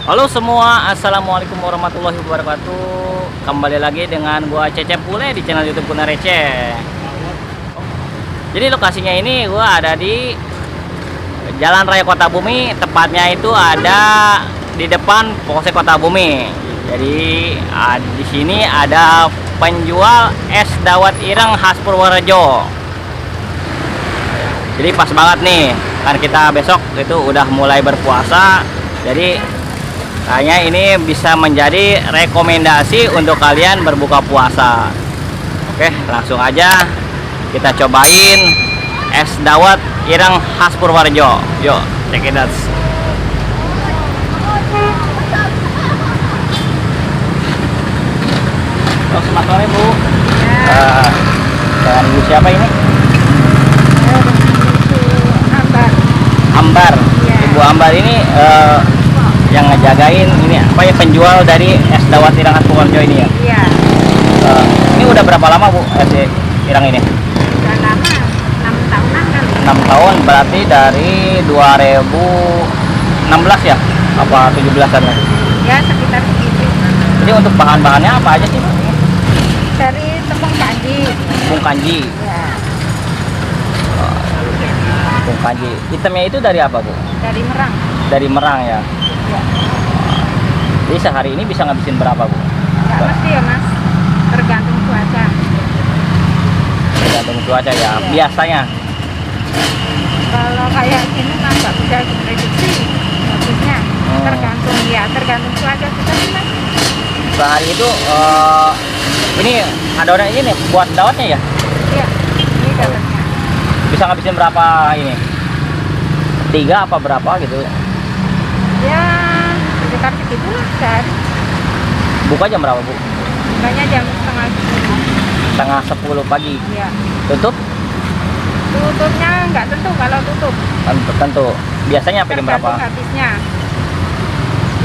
Halo semua, assalamualaikum warahmatullahi wabarakatuh. Kembali lagi dengan gua Cecep Pule di channel YouTube Kuna Receh. Jadi lokasinya ini gua ada di Jalan Raya Kota Bumi, tepatnya itu ada di depan Polsek Kota Bumi. Jadi di sini ada penjual es dawet ireng khas Purworejo. Jadi pas banget nih, kan kita besok itu udah mulai berpuasa. Jadi kayaknya ini bisa menjadi rekomendasi untuk kalian berbuka puasa. Oke, langsung aja kita cobain es dawet ireng khas Purworejo. Yuk, check it out. Selamat sore Bu. Dan Ibu siapa ini? Ambar. Ambar. Ya. Ibu Ambar ini yang ngejagain ini apa ya, penjual dari es dawet ireng khas Purworejo ini ya? Iya. Ini udah berapa lama Bu es ireng ini? Udah lama, 6 tahunan kali. 6 tahun, berarti dari 2016 ya? Apa 17-an ya? Ya sekitar segitu. Jadi untuk bahan-bahannya apa aja sih? Dari tepung kanji. Tepung kanji. Ya. Tepung kanji. Hitamnya itu dari apa Bu? Dari Merang. Dari Merang ya? Ya. Jadi sehari ini bisa ngabisin berapa Bu? Nggak mesti ya Mas. Tergantung cuaca. Tergantung cuaca ya? Iya. Biasanya? Kalau kayak gini Mas nggak bisa prediksi habisnya. Tergantung cuaca kita sih Mas. Sehari itu ini ada orang ini nih buat dawetnya ya? Iya. Ini dapatnya. Bisa ngabisin berapa ini? 3 apa berapa gitu? Ya sekitar segitu lah sehari. Buka jam berapa Bu? Bukanya jam setengah 10. Setengah 10 pagi. Iya. Tutup? Tutupnya nggak tentu kalau tutup. Tentu. Biasanya apa jam berapa? Tergantung habisnya.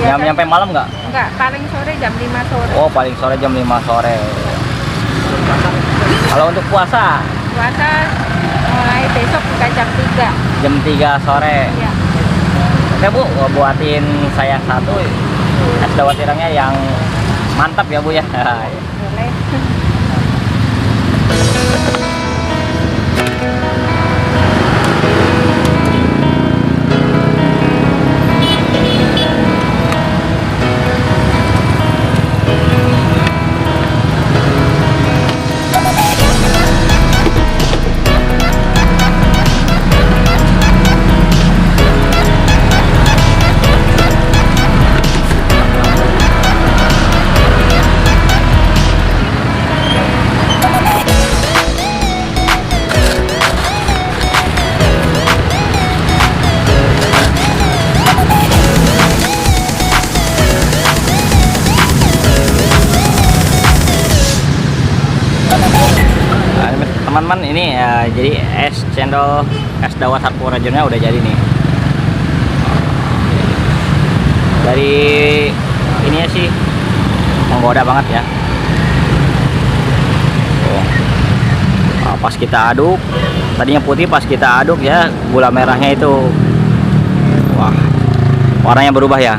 Jam nyampe malam nggak? Enggak, paling sore jam 5 sore. Oh, paling sore jam 5 sore. Kalau untuk puasa? Puasa mulai besok buka jam 3. Jam 3 sore. Iya. Oke Bu, buatin saya satu es dawet irengnya yang mantap ya Bu ya. Boleh. Teman-teman ini ya, jadi es cendol es dawet khas Purworejo udah jadi nih. Dari ini ya sih menggoda banget ya. Pas kita aduk, tadinya putih, pas kita aduk ya gula merahnya itu, wah, warnanya berubah ya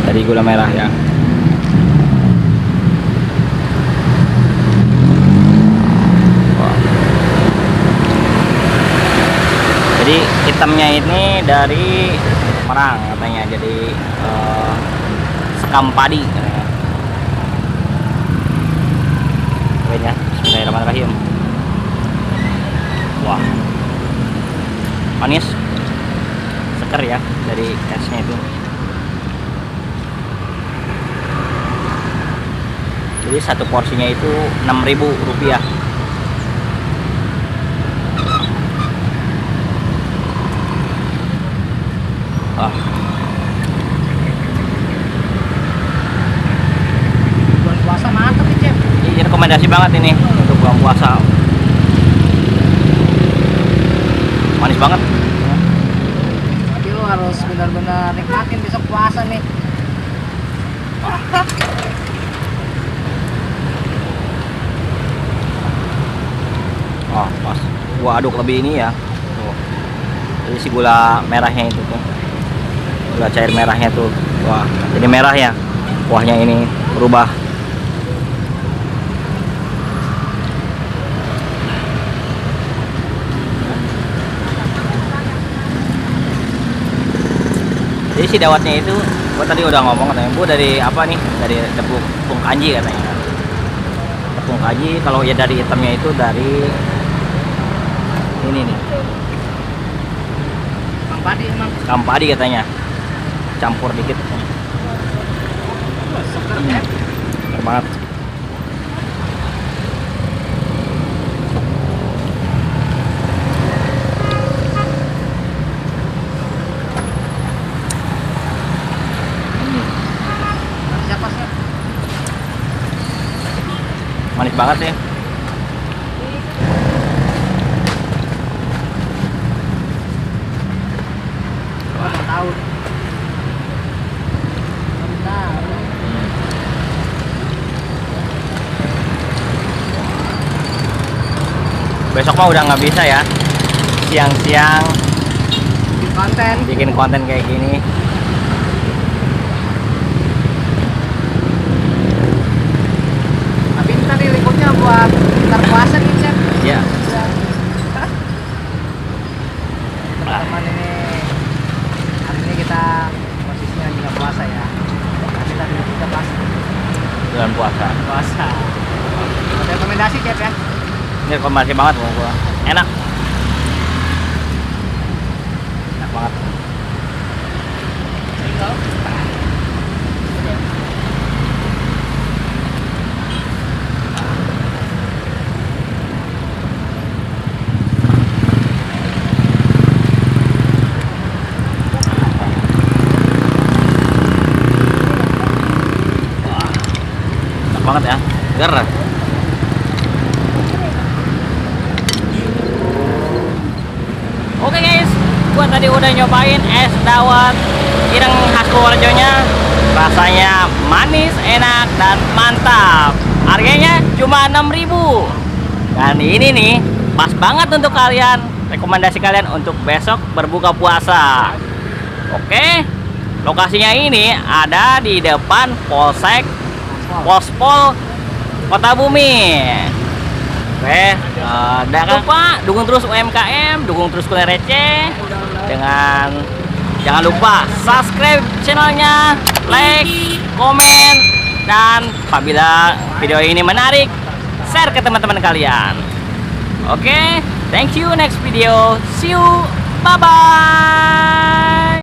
dari gula merah ya. Jadi hitamnya ini dari Merang katanya, jadi sekam padi. Cobain ya, bismillahirrahmanirrahim. Wah, manis, seger ya dari esnya itu. Jadi satu porsinya itu Rp6.000. Buat puasa mantap nih, Cep. Ini rekomendasi banget ini untuk bulan puasa. Manis banget. Tapi lu harus benar-benar nikmatin besok puasa nih. Oh, pas gua aduk lebih ini ya. Tuh. Jadi si gula merahnya itu tuh. Gula cair merahnya tuh Wah, jadi merah ya. Kuahnya ini berubah. Jadi si dawatnya itu, gua tadi udah ngomong katanya, Bu dari apa nih? Dari tepung kanji katanya. Tepung kanji, kalau ya dari hitamnya itu dari ini nih. Padi emang. Kampadi katanya. Campur dikit. Seger ya. Enak banget. Siapa sih? Manis banget sih. Tahun. Besok mah udah nggak bisa ya. Siang-siang Konten. bikin konten kayak gini. Tapi tadi liburnya buat ntar puasa nih, Cep. Ya. Teman-teman ini hari ini kita posisinya juga puasa ya. Tapi tadi kita pas Bulan puasa. puasa. Ada rekomendasi, Cep ya? Ini rekomendasi banget mau gua. Enak. Enak banget. Enak banget ya. Seger. Oke guys, gua tadi udah nyobain es dawat ireng khas Purworejonya. Rasanya manis, enak, dan mantap. Harganya cuma 6.000. Dan ini nih, pas banget untuk kalian. Rekomendasi kalian untuk besok berbuka puasa. Oke, lokasinya ini ada di depan Polsek Pospol Kota Bumi. Oke, jangan lupa dukung terus UMKM, dukung terus Kuliner Receh dengan jangan lupa subscribe channelnya, like, komen, dan apabila video ini menarik, share ke teman-teman kalian. Oke, thank you, next video, see you, bye bye.